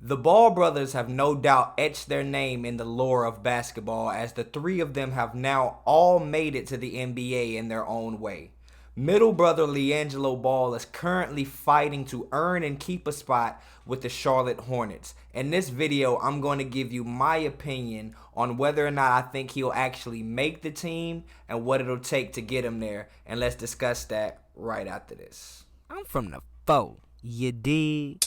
The Ball brothers have no doubt etched their name in the lore of basketball, as the three of them have now all made it to the NBA in their own way. Middle brother LiAngelo Ball is currently fighting to earn and keep a spot with the Charlotte Hornets. In this video, I'm going to give you my opinion on whether or not I think he'll actually make the team and what it'll take to get him there. And let's discuss that right after this. I'm from the foe, you dig?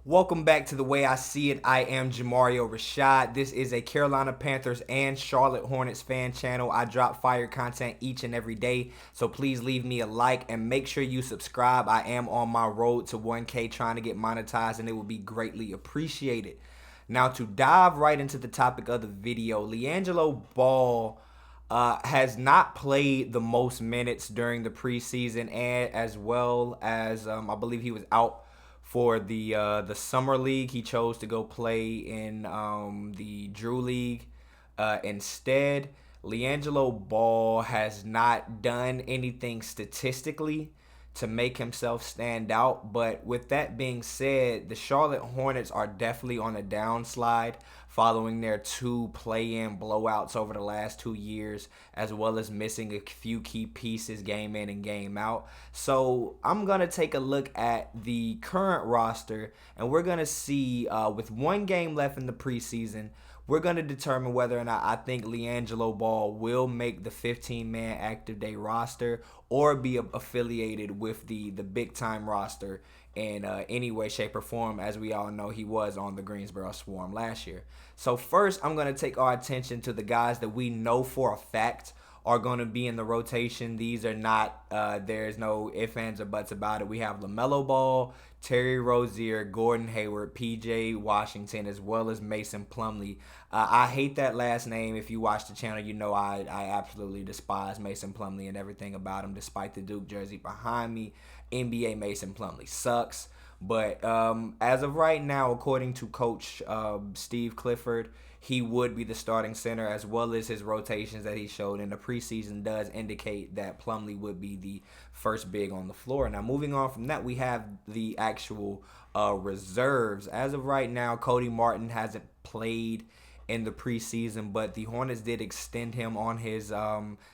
Welcome back to The Way I See It. I am Jamario Rashad. This is a Carolina Panthers and Charlotte Hornets fan channel. I drop fire content each and every day, so please leave me a like and make sure you subscribe. I am on my road to 1K trying to get monetized, and it would be greatly appreciated. Now, to dive right into the topic of the video, LiAngelo Ball has not played the most minutes during the preseason, and as well as I believe he was out for the summer league. He chose to go play in the Drew League instead. LiAngelo Ball has not done anything statistically to make himself stand out, but with that being said, the Charlotte Hornets are definitely on a downslide following their two play-in blowouts over the last 2 years, as well as missing a few key pieces game in and game out. So I'm going to take a look at the current roster, and we're going to see with one game left in the preseason, we're going to determine whether or not I think LiAngelo Ball will make the 15-man active day roster or be affiliated with the big-time roster in any way, shape, or form. As we all know, he was on the Greensboro Swarm last year. So first, I'm going to take our attention to the guys that we know for a fact are going to be in the rotation. These are not, there's no ifs, ands, or buts about it. We have LaMelo Ball, Terry Rozier, Gordon Hayward, PJ Washington, as well as Mason Plumlee. I hate that last name. If you watch the channel, you know I absolutely despise Mason Plumlee and everything about him, despite the Duke jersey behind me. NBA Mason Plumlee sucks. But as of right now, according to Coach Steve Clifford, he would be the starting center, as well as his rotations that he showed in the preseason does indicate that Plumlee would be the first big on the floor. Now, moving on from that, we have the actual reserves. As of right now, Cody Martin hasn't played in the preseason, but the Hornets did extend him on his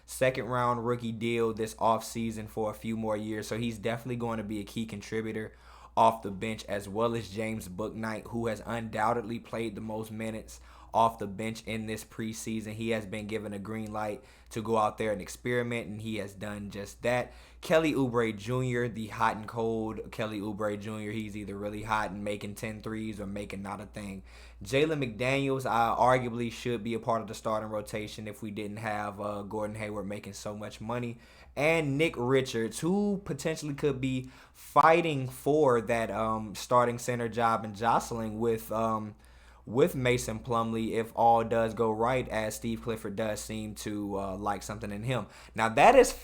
second-round rookie deal this offseason for a few more years, so he's definitely going to be a key contributor off the bench, as well as James Bouknight, who has undoubtedly played the most minutes off the bench in this preseason. He has been given a green light to go out there and experiment, and he has done just that. Kelly Oubre Jr., the hot and cold Kelly Oubre Jr., he's either really hot and making 10 threes or making not a thing. Jalen McDaniels arguably should be a part of the starting rotation if we didn't have Gordon Hayward making so much money. And Nick Richards, who potentially could be fighting for that starting center job and jostling with Mason Plumlee if all does go right, as Steve Clifford does seem to like something in him. Now that is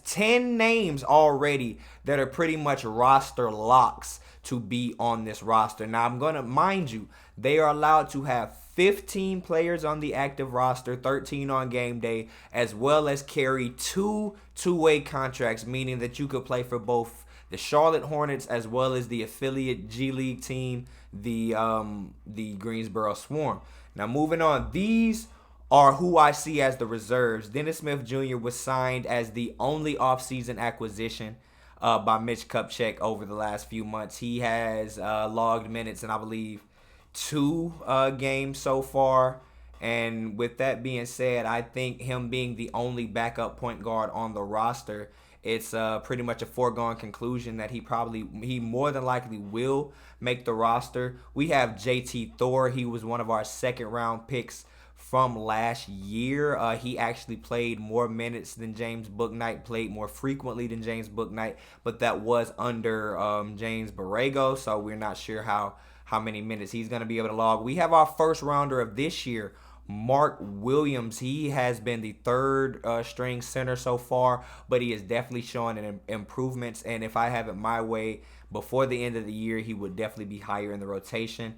10 names already that are pretty much roster locks to be on this roster. Now I'm going to mind you, they are allowed to have 15 players on the active roster, 13 on game day, as well as carry two-way contracts, meaning that you could play for both the Charlotte Hornets as well as the affiliate G League team, the Greensboro Swarm. Now moving on, these are who I see as the reserves. Dennis Smith Jr. was signed as the only offseason acquisition by Mitch Kupchak over the last few months. He has logged minutes in, I believe, 2 games so far. And with that being said, I think him being the only backup point guard on the roster, it's pretty much a foregone conclusion that he more than likely will make the roster. We have JT Thor. He was one of our second-round picks from last year. He actually played more minutes than James Bouknight, played more frequently than James Bouknight, but that was under James Borrego, so we're not sure how many minutes he's going to be able to log. We have our first rounder of this year, Mark Williams, he has been the third string center so far, but he is definitely showing improvements. And if I have it my way, before the end of the year, he would definitely be higher in the rotation.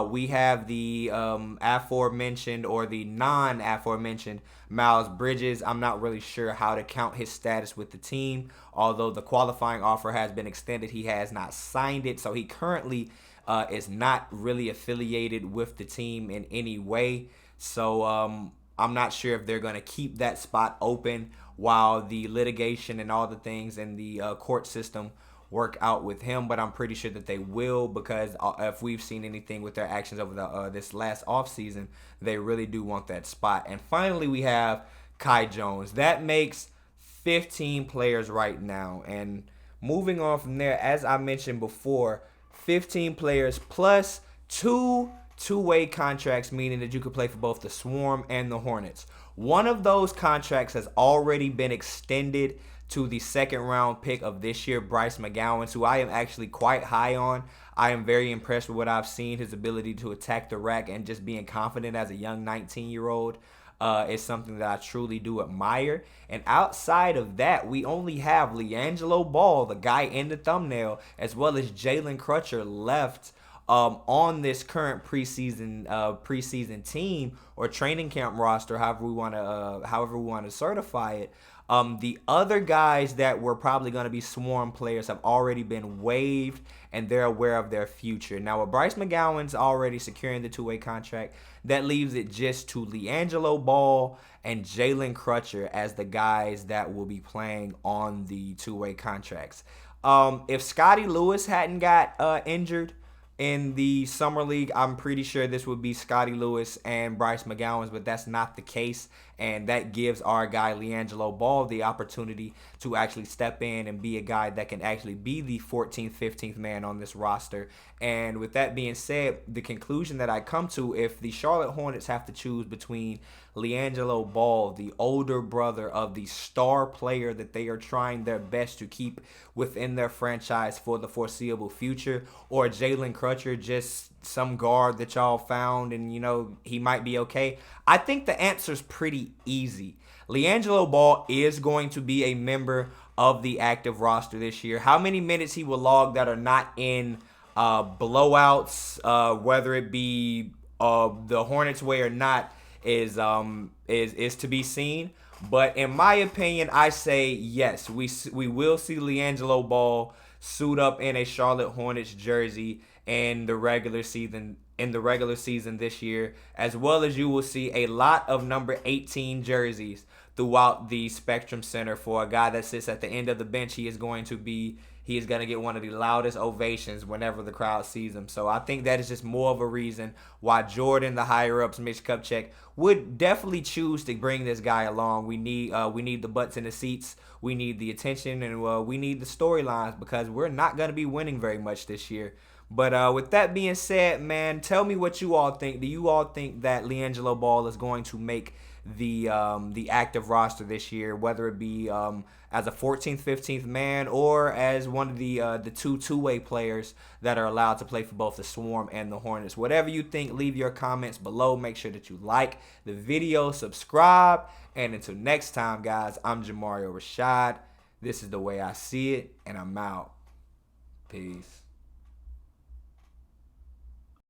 We have the aforementioned or the non-aforementioned Miles Bridges. I'm not really sure how to count his status with the team. Although the qualifying offer has been extended, he has not signed it. So he currently is not really affiliated with the team in any way. So I'm not sure if they're going to keep that spot open while the litigation and all the things in the court system work out with him, but I'm pretty sure that they will, because if we've seen anything with their actions over the this last offseason, they really do want that spot. And finally, we have Kai Jones. That makes 15 players right now. And moving on from there, as I mentioned before, 15 players plus two-way contracts, meaning that you could play for both the Swarm and the Hornets. One of those contracts has already been extended to the second round pick of this year, Bryce McGowan, who I am actually quite high on. I am very impressed with what I've seen. His ability to attack the rack and just being confident as a young 19-year-old is something that I truly do admire. And outside of that, we only have LiAngelo Ball, the guy in the thumbnail, as well as Jalen Crutcher left on this current preseason team or training camp roster, however we want to certify it. The other guys that were probably going to be Swarm players have already been waived, and they're aware of their future. Now, with Bryce McGowan's already securing the two-way contract, that leaves it just to LiAngelo Ball and Jalen Crutcher as the guys that will be playing on the two-way contracts. If Scottie Lewis hadn't got injured in the summer league, I'm pretty sure this would be Scottie Lewis and Bryce McGowan's, but that's not the case, and that gives our guy LiAngelo Ball the opportunity to actually step in and be a guy that can actually be the 14th, 15th man on this roster. And with that being said, the conclusion that I come to, if the Charlotte Hornets have to choose between LiAngelo Ball, the older brother of the star player that they are trying their best to keep within their franchise for the foreseeable future, or Jalen Crutcher, just some guard that y'all found and, you know, he might be okay, I think the answer's pretty easy. LiAngelo Ball is going to be a member of the active roster this year. How many minutes he will log that are not in blowouts, whether it be the Hornets way or not, is to be seen. But in my opinion, I say yes, we will see LiAngelo Ball suit up in a Charlotte Hornets jersey in the regular season this year, as well as you will see a lot of number 18 jerseys throughout the Spectrum Center. For a guy that sits at the end of the bench, he is going to get one of the loudest ovations whenever the crowd sees him. So I think that is just more of a reason why Jordan, the higher-ups, Mitch, Kupchak, would definitely choose to bring this guy along. We need the butts in the seats. We need the attention, and we need the storylines, because we're not going to be winning very much this year. But with that being said, man, tell me what you all think. Do you all think that LiAngelo Ball is going to make the active roster this year, whether it be as a 14th, 15th man, or as one of the two-way players that are allowed to play for both the Swarm and the Hornets? Whatever you think, leave your comments below. Make sure that you like the video, subscribe, and until next time, guys, I'm Jamario Rashad. This is the way I see it, and I'm out. Peace.